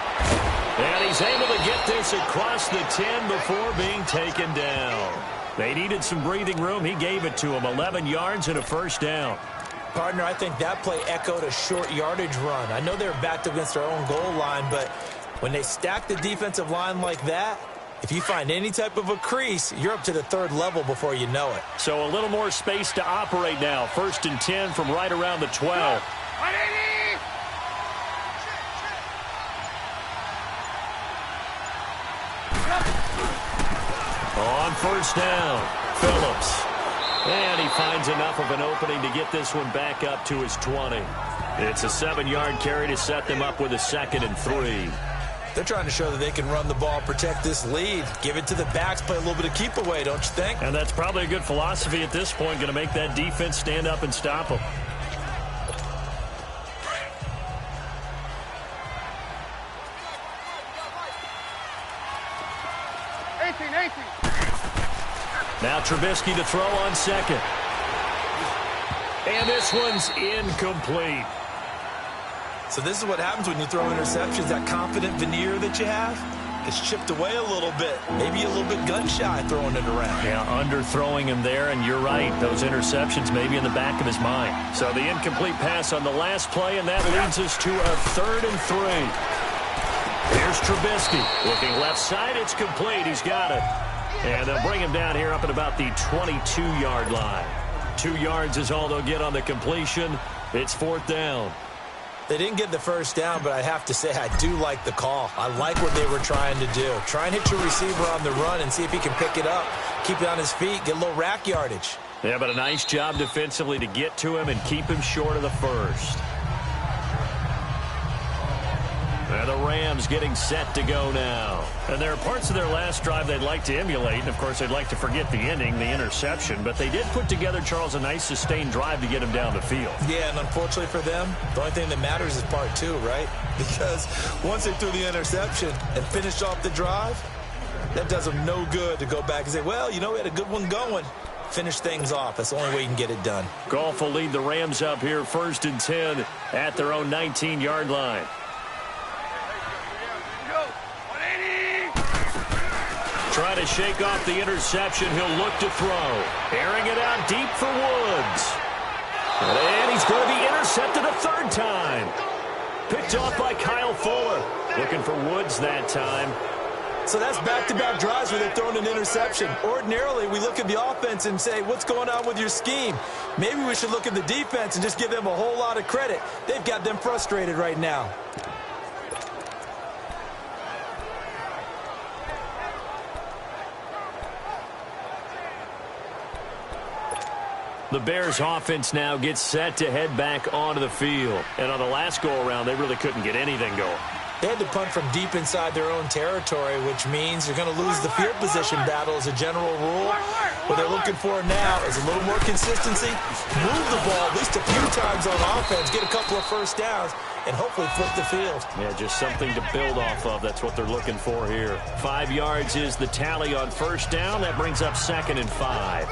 And he's able to get this across the 10 before being taken down. They needed some breathing room. He gave it to him. 11 yards and a first down. Partner, I think that play echoed a short yardage run. I know they're backed against their own goal line, but when they stack the defensive line like that, if you find any type of a crease, you're up to the third level before you know it. So a little more space to operate now. 1st and 10 from right around the 12. On first down, Phillips. And he finds enough of an opening to get this one back up to his 20. It's a 7-yard carry to set them up with a 2nd and 3. They're trying to show that they can run the ball, protect this lead. Give it to the backs, play a little bit of keep away, don't you think? And that's probably a good philosophy at this point, going to make that defense stand up and stop them. Now Trubisky to throw on second. And this one's incomplete. So this is what happens when you throw interceptions. That confident veneer that you have, it's chipped away a little bit. Maybe a little bit gun-shy throwing it around. Yeah, underthrowing him there, and you're right. Those interceptions may be in the back of his mind. So the incomplete pass on the last play, and that leads us to a 3rd and 3. Here's Trubisky. Looking left side, it's complete. He's got it. And they'll bring him down here up at about the 22-yard line. 2 yards is all they'll get on the completion. It's 4th down. They didn't get the first down, but I have to say I do like the call. I like what they were trying to do. Try and hit your receiver on the run and see if he can pick it up. Keep it on his feet, get a little rack yardage. Yeah, but a nice job defensively to get to him and keep him short of the first. And the Rams getting set to go now. And there are parts of their last drive they'd like to emulate. And, of course, they'd like to forget the ending, the interception. But they did put together, Charles, a nice sustained drive to get him down the field. Yeah, and unfortunately for them, the only thing that matters is part 2, right? Because once they threw the interception and finished off the drive, that does them no good to go back and say, well, you know, we had a good one going. Finish things off. That's the only way you can get it done. Goff will lead the Rams up here 1st and 10 at their own 19-yard line. Trying to shake off the interception. He'll look to throw. Airing it out deep for Woods. And he's going to be intercepted a 3rd time. Picked off by Kyle Fuller. Looking for Woods that time. So that's back-to-back drives where they're throwing an interception. Ordinarily, we look at the offense and say, what's going on with your scheme? Maybe we should look at the defense and just give them a whole lot of credit. They've got them frustrated right now. The Bears offense now gets set to head back onto the field. And on the last go-around, they really couldn't get anything going. They had to punt from deep inside their own territory, which means you're going to lose the field position battle as a general rule. What they're looking for now is a little more consistency, move the ball at least a few times on offense, get a couple of first downs, and hopefully flip the field. Yeah, just something to build off of. That's what they're looking for here. 5 yards is the tally on first down. That brings up 2nd and 5.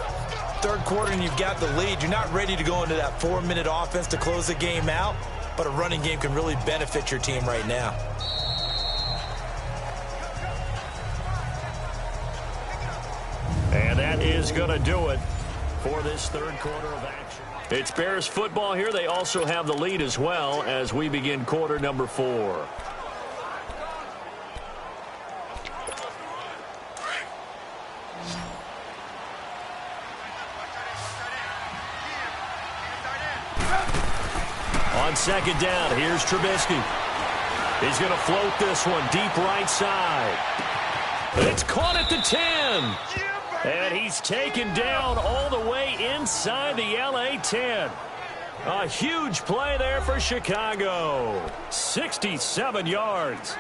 3rd quarter and you've got the lead. You're not ready to go into that 4-minute offense to close the game out, but a running game can really benefit your team right now. And that is going to do it for this 3rd quarter of action. It's Bears football here. They also have the lead as well as we begin quarter number 4. On 2nd down, here's Trubisky. He's going to float this one deep right side. It's caught at the 10. And he's taken down all the way inside the LA 10. A huge play there for Chicago. 67 yards.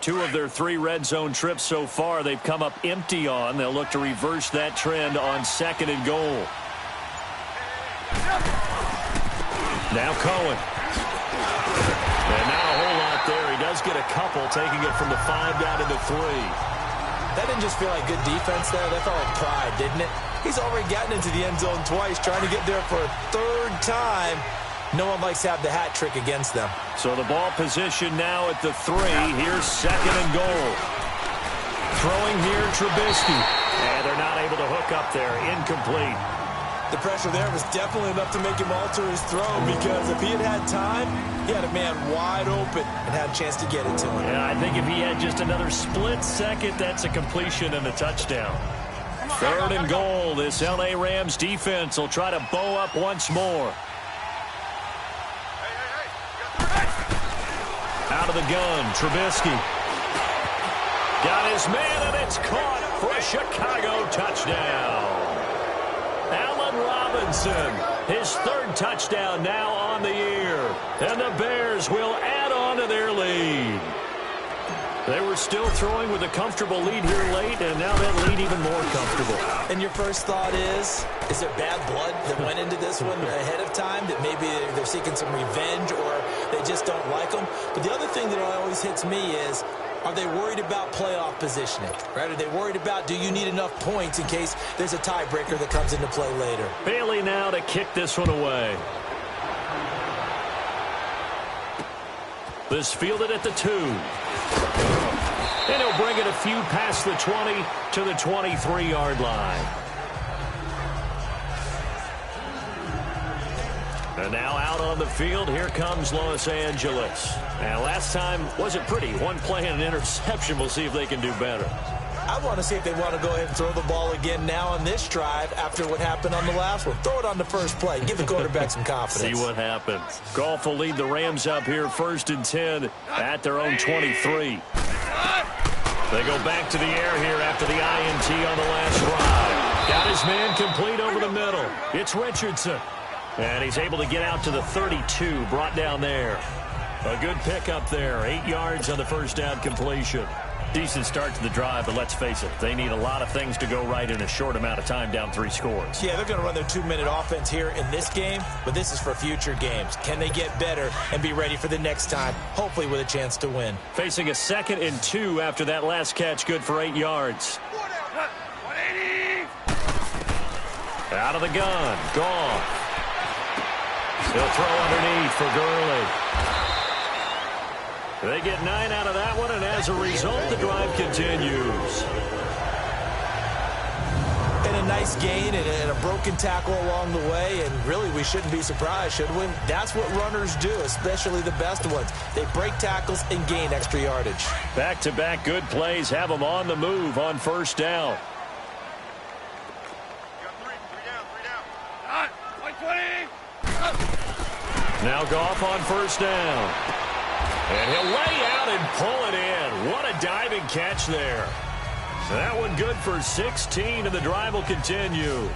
2 of their 3 red zone trips so far they've come up empty on. They'll look to reverse that trend on 2nd and goal. Now Cohen. And not a whole lot there. He does get a couple, taking it from the 5 down to the 3. That didn't just feel like good defense there. That felt like pride, didn't it? He's already gotten into the end zone twice, trying to get there for a 3rd time. No one likes to have the hat trick against them. So the ball position now at the 3. Here's 2nd and goal. Throwing here, Trubisky. And they're not able to hook up there. Incomplete. The pressure there was definitely enough to make him alter his throw, because if he had time, he had a man wide open and had a chance to get it to him. Yeah, I think if he had just another split second, that's a completion and a touchdown. 3rd and goal. This L.A. Rams defense will try to bow up once more. Out of the gun, Trubisky. Got his man, and it's caught for a Chicago touchdown. Allen Robinson, his 3rd touchdown now on the year. And the Bears will add on to their lead. They were still throwing with a comfortable lead here late, and now that lead even more comfortable. And your first thought is there bad blood that went into this one ahead of time, that maybe they're seeking some revenge or they just don't like them? But the other thing that always hits me is, are they worried about playoff positioning? Right? Are they worried about, do you need enough points in case there's a tiebreaker that comes into play later? Bailey now to kick this one away. This fielded at the 2. And he'll bring it a few past the 20 to the 23-yard line. And now out on the field, here comes Los Angeles. And last time wasn't pretty. One play and an interception. We'll see if they can do better. I want to see if they want to go ahead and throw the ball again now on this drive after what happened on the last one. Throw it on the first play. Give the quarterback some confidence. See what happens. Goff will lead the Rams up here 1st and 10 at their own 23. They go back to the air here after the INT on the last drive. Got his man complete over the middle. It's Richardson. And he's able to get out to the 32, brought down there. A good pickup there. 8 yards on the first down completion. Decent start to the drive, but let's face it, they need a lot of things to go right in a short amount of time, down 3 scores. Yeah, they're going to run their 2-minute offense here in this game, but this is for future games. Can they get better and be ready for the next time, hopefully with a chance to win? Facing a 2nd and 2 after that last catch, good for 8 yards. 180. Out of the gun, Goff. He'll throw underneath for Gurley. They get 9 out of that one, and as a result, the drive continues. And a nice gain and a broken tackle along the way, and really we shouldn't be surprised, should we? That's what runners do, especially the best ones. They break tackles and gain extra yardage. Back-to-back good plays have them on the move on 1st down. Now Goff on 1st down. And he'll lay out and pull it in. What a diving catch there. That one good for 16, and the drive will continue.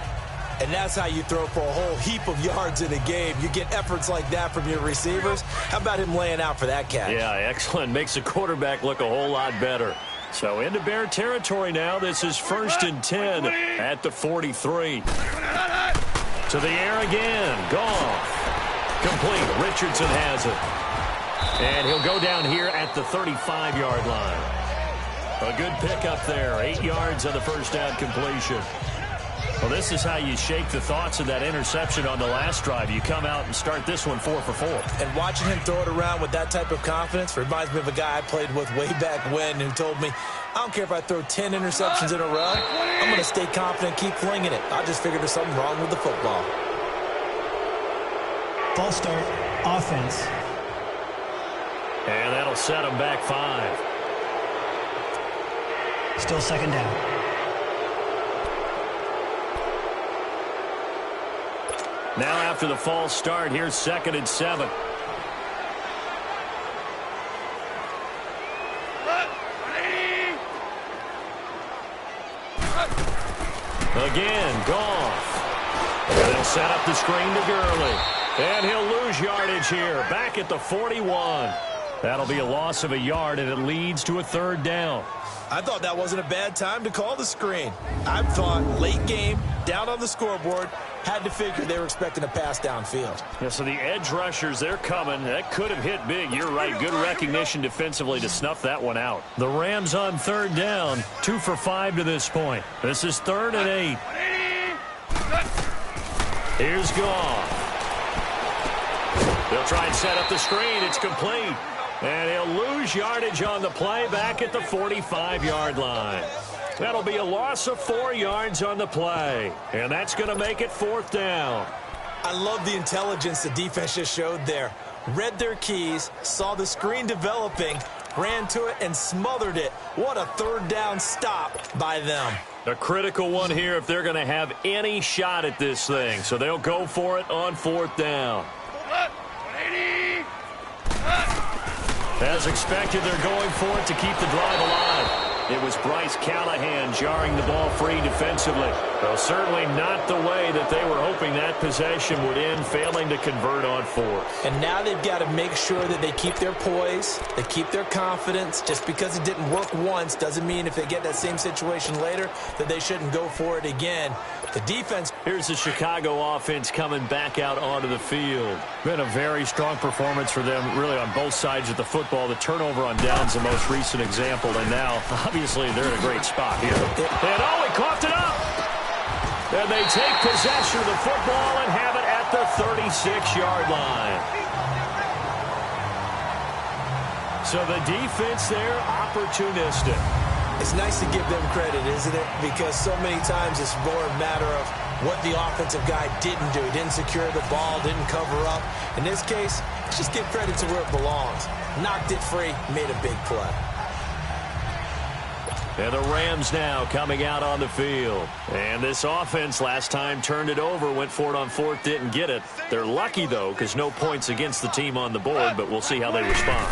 And that's how you throw for a whole heap of yards in a game. You get efforts like that from your receivers. How about him laying out for that catch? Yeah, excellent. Makes the quarterback look a whole lot better. So into Bear territory now. This is 1st and 10 at the 43. To the air again. Goff. Complete. Richardson has it. And he'll go down here at the 35-yard line. A good pickup there. 8 yards on the first down completion. Well, this is how you shake the thoughts of that interception on the last drive. You come out and start this one 4 for 4. And watching him throw it around with that type of confidence reminds me of a guy I played with way back when who told me, I don't care if I throw 10 interceptions in a row. I'm going to stay confident and keep flinging it. I just figured there's something wrong with the football. False start, offense. And that'll set him back 5. Still 2nd down. Now after the false start, here's 2nd and 7. Again, Goff. They'll set up the screen to Gurley. And he'll lose yardage here, back at the 41. That'll be a loss of a yard, and it leads to a third down. I thought that wasn't a bad time to call the screen. I thought late game, down on the scoreboard, had to figure they were expecting a pass downfield. Yeah, so the edge rushers, they're coming. That could have hit big. You're right. Good recognition defensively to snuff that one out. The Rams on third down, 2 for 5 to this point. This is 3rd and 8. Here's Goff. They'll try and set up the screen. It's complete. And he'll lose yardage on the play back at the 45-yard line. That'll be a loss of 4 yards on the play. And that's going to make it 4th down. I love the intelligence the defense just showed there. Read their keys, saw the screen developing, ran to it, and smothered it. What a third down stop by them. A critical one here if they're going to have any shot at this thing. So they'll go for it on 4th down. As expected, they're going for it to keep the drive alive. It was Bryce Callahan jarring the ball free defensively. Well, certainly not the way that they were hoping that possession would end, failing to convert on 4th. And now they've got to make sure that they keep their poise, they keep their confidence. Just because it didn't work once doesn't mean if they get that same situation later that they shouldn't go for it again. The defense. Here's the Chicago offense coming back out onto the field. Been a very strong performance for them, really, on both sides of the football. The turnover on down's the most recent example, and now, obviously, they're in a great spot here. And oh, he coughed it up! And they take possession of the football and have it at the 36-yard line. So the defense there, opportunistic. It's nice to give them credit, isn't it? Because so many times it's more a matter of what the offensive guy didn't do. He didn't secure the ball, didn't cover up. In this case, let's just give credit to where it belongs. Knocked it free, made a big play. And the Rams now coming out on the field. And this offense last time turned it over, went for it on 4th, didn't get it. They're lucky, though, because no points against the team on the board, but we'll see how they respond.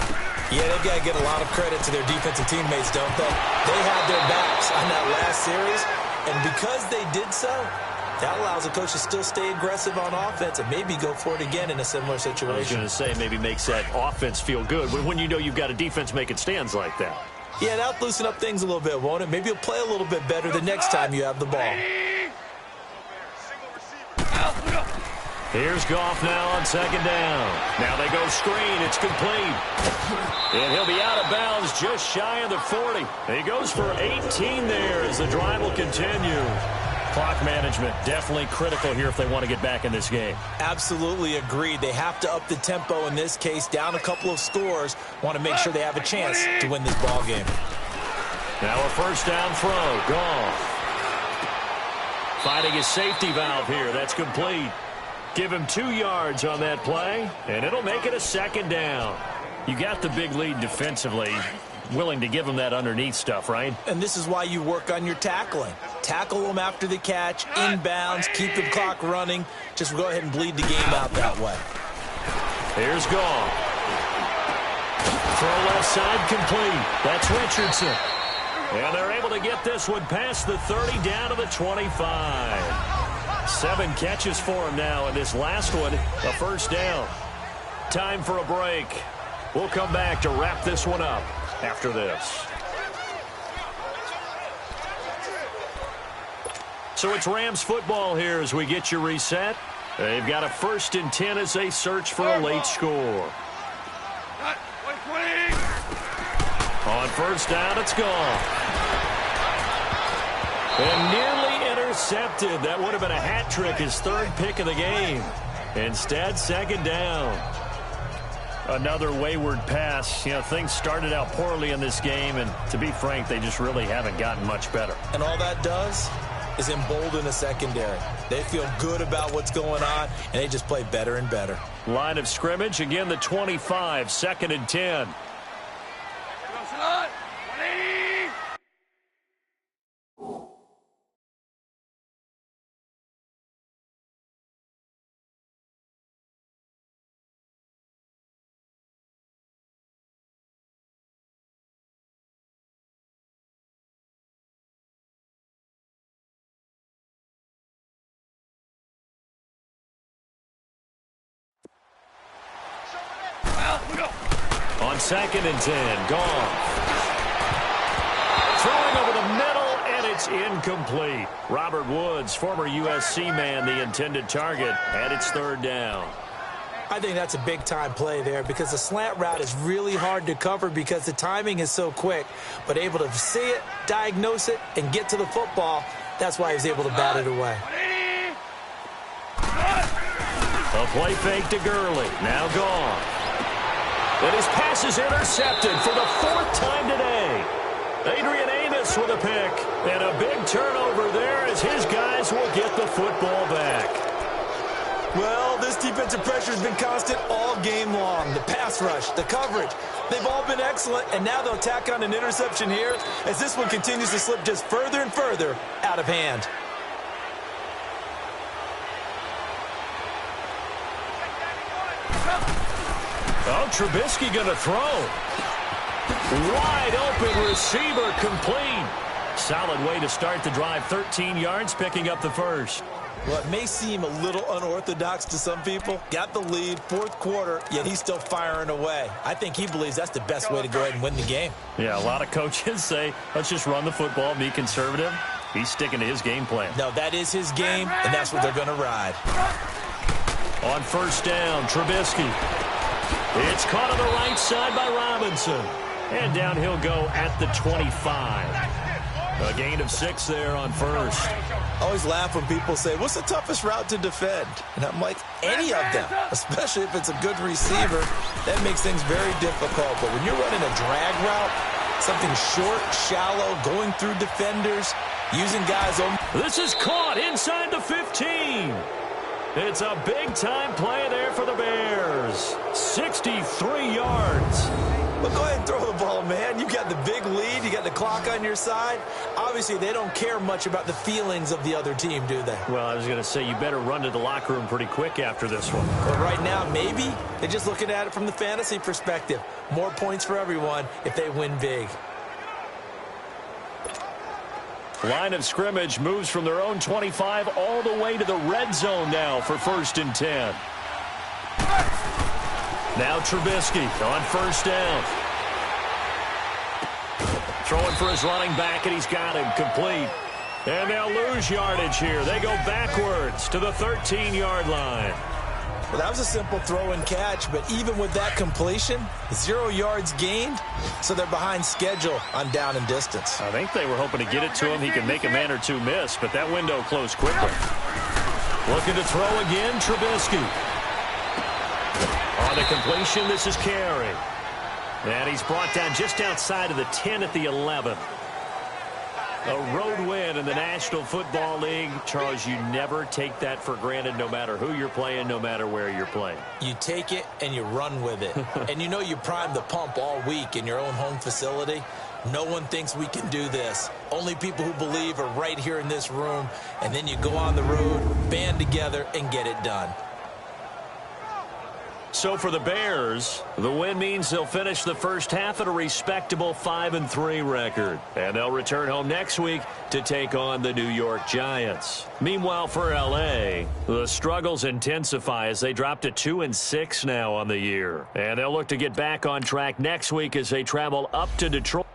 Yeah, they've got to get a lot of credit to their defensive teammates, don't they? They had their backs on that last series, and because they did so, that allows the coach to still stay aggressive on offense and maybe go for it again in a similar situation. I was going to say maybe makes that offense feel good when you know you've got a defense making stands like that. Yeah, that'll loosen up things a little bit, won't it? Maybe you'll play a little bit better the next time you have the ball. Here's Goff now on 2nd down. Now they go screen. It's complete. And he'll be out of bounds just shy of the 40. He goes for 18 there as the drive will continue. Clock management definitely critical here if they want to get back in this game. Absolutely agreed. They have to up the tempo in this case, down a couple of scores. Want to make sure they have a chance to win this ball game. Now a 1st down throw. Goff finding his safety valve here. That's complete. Give him 2 yards on that play, and it'll make it a 2nd down. You got the big lead defensively. Willing to give them that underneath stuff, right? And this is why you work on your tackling. Tackle them after the catch, inbounds, keep the clock running. Just go ahead and bleed the game out that way. Here's Goff. Throw left side complete. That's Richardson. And they're able to get this one past the 30 down to the 25. 7 catches for him now, and this last one, a 1st down. Time for a break. We'll come back to wrap this one up after this. So it's Rams football here as we get you reset. They've got a 1st and 10 as they search for a late score. On 1st down, it's gone. And nearly intercepted. That would have been a hat trick, his 3rd pick of the game. Instead, 2nd down. Another wayward pass. You know, things started out poorly in this game, and to be frank, they just really haven't gotten much better. And all that does is embolden the secondary. They feel good about what's going on, and they just play better and better. Line of scrimmage, again the 25, 2nd and 10. On on 2nd and 10. Goff. Throwing over the middle, and it's incomplete. Robert Woods, former USC man, the intended target, and it's 3rd down. I think that's a big-time play there because the slant route is really hard to cover because the timing is so quick. But able to see it, diagnose it, and get to the football, that's why he was able to bat it away. A play fake to Gurley. Now gone. And his pass is intercepted for the 4th time today. Adrian Amos with a pick. And a big turnover there as his guys will get the football back. Well, this defensive pressure has been constant all game long. The pass rush, the coverage, they've all been excellent, and now they'll tack on an interception here as this one continues to slip just further and further out of hand. Oh, Trubisky going to throw. Wide open receiver complete. Solid way to start the drive. 13 yards, picking up the first. Well, it may seem a little unorthodox to some people. Got the lead, 4th quarter, yet he's still firing away. I think he believes that's the best way to go ahead and win the game. Yeah, a lot of coaches say, let's just run the football, be conservative. He's sticking to his game plan. No, that is his game, and that's what they're going to ride. On 1st down, Trubisky. It's caught on the right side by Robinson. And down he'll go at the 25. A gain of 6 there on 1st. I always laugh when people say, what's the toughest route to defend? And I'm like, any of them, especially if it's a good receiver. That makes things very difficult. But when you're running a drag route, something short, shallow, going through defenders, using guys on. This is caught inside the 15. It's a big-time play there for the Bears. 63 yards. But go ahead and throw the ball, man. You got the big lead. You got the clock on your side. Obviously, they don't care much about the feelings of the other team, do they? Well, I was going to say, you better run to the locker room pretty quick after this one. But right now, maybe they're just looking at it from the fantasy perspective. More points for everyone if they win big. Line of scrimmage moves from their own 25 all the way to the red zone now for 1st and 10. Now Trubisky on 1st down. Throwing for his running back, and he's got him complete. And they'll lose yardage here. They go backwards to the 13-yard line. Well, that was a simple throw and catch, but even with that completion, 0 yards gained, so they're behind schedule on down and distance. I think they were hoping to get it to him. He could make a man or two miss, but that window closed quickly. Looking to throw again, Trubisky. On the completion, this is Carey. And he's brought down just outside of the 10 at the 11. A road win in the National Football League. Charles, you never take that for granted no matter who you're playing, no matter where you're playing. You take it and you run with it. And you know you primed the pump all week in your own home facility. No one thinks we can do this. Only people who believe are right here in this room. And then you go on the road, band together, and get it done. So for the Bears, the win means they'll finish the first half at a respectable 5-3 record. And they'll return home next week to take on the New York Giants. Meanwhile, for L.A., the struggles intensify as they drop to 2-6 now on the year. And they'll look to get back on track next week as they travel up to Detroit.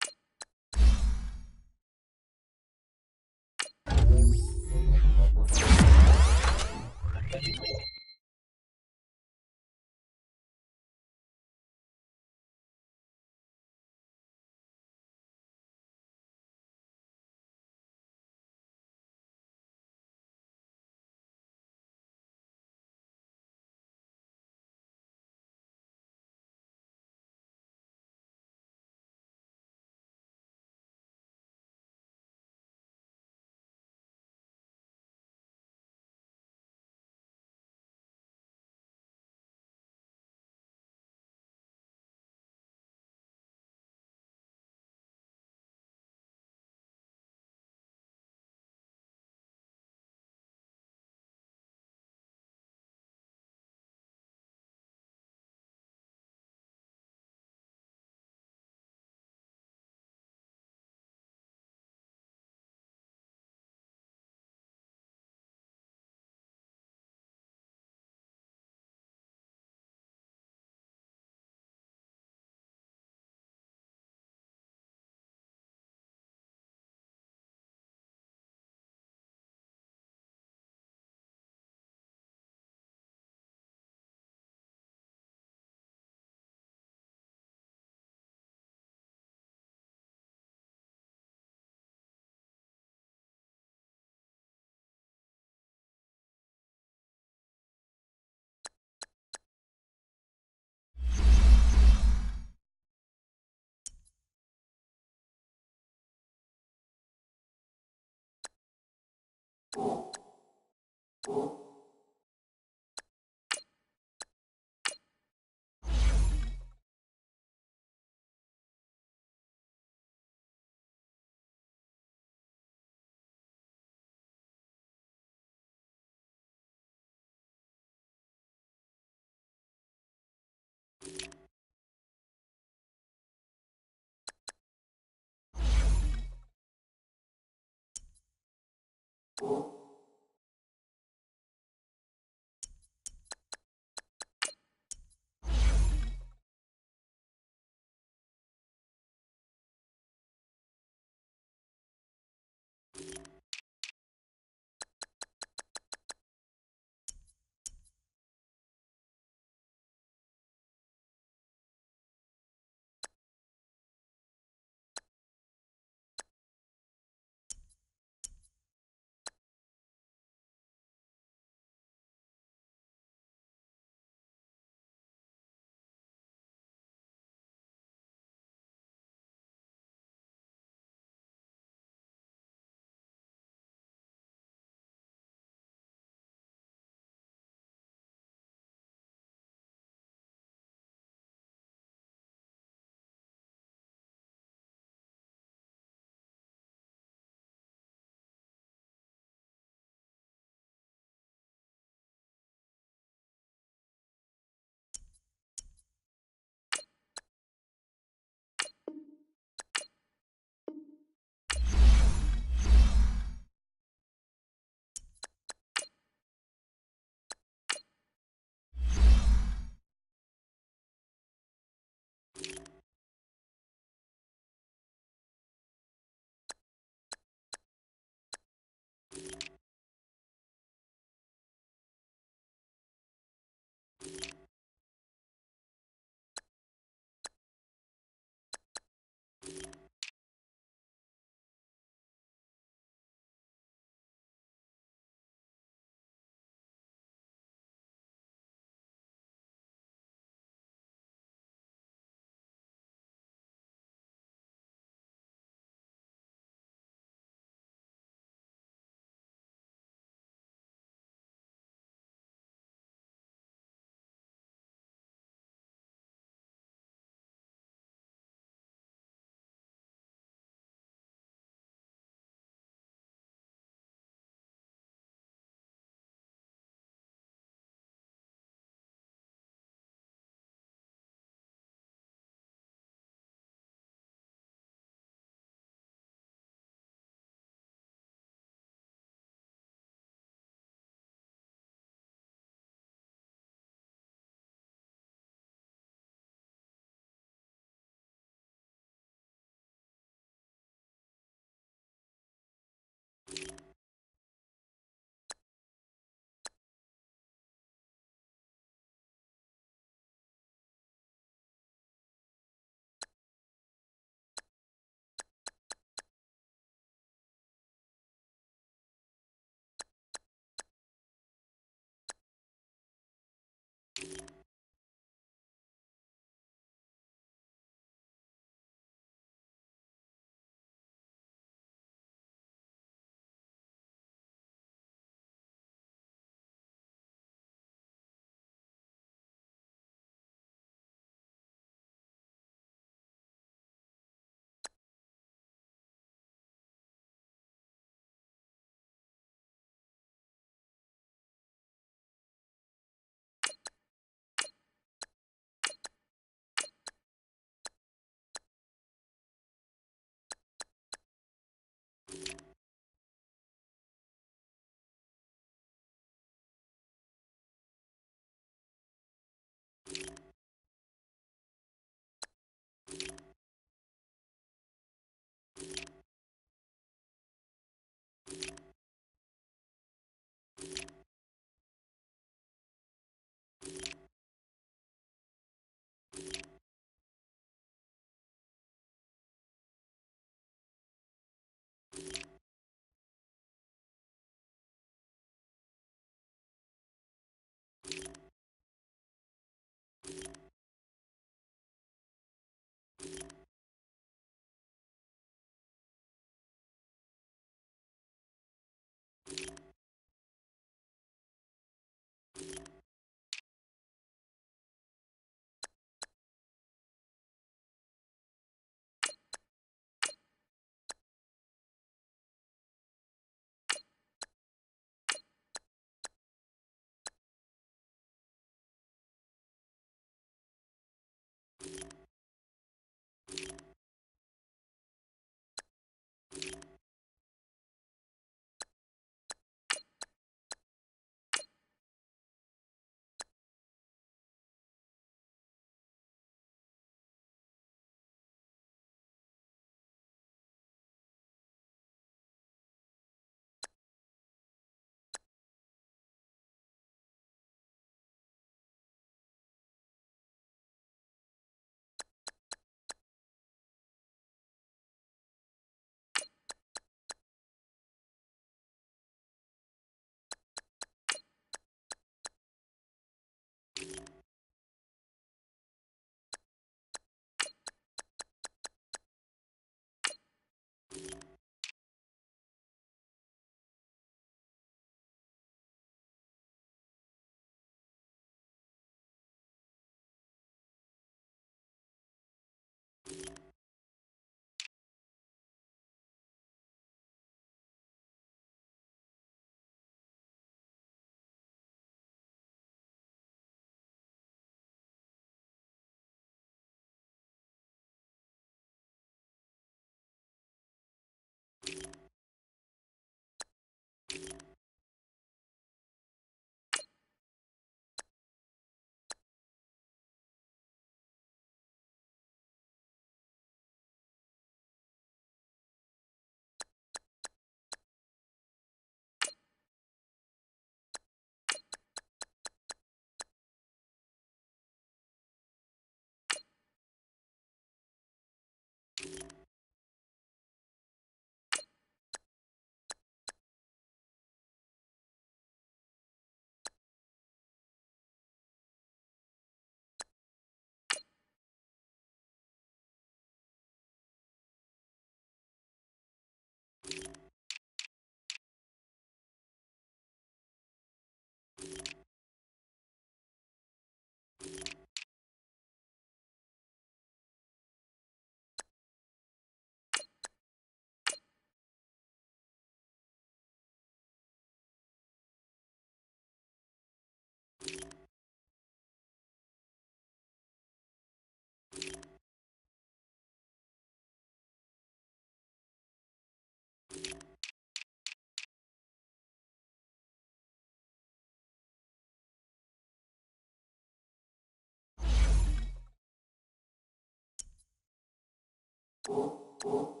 you.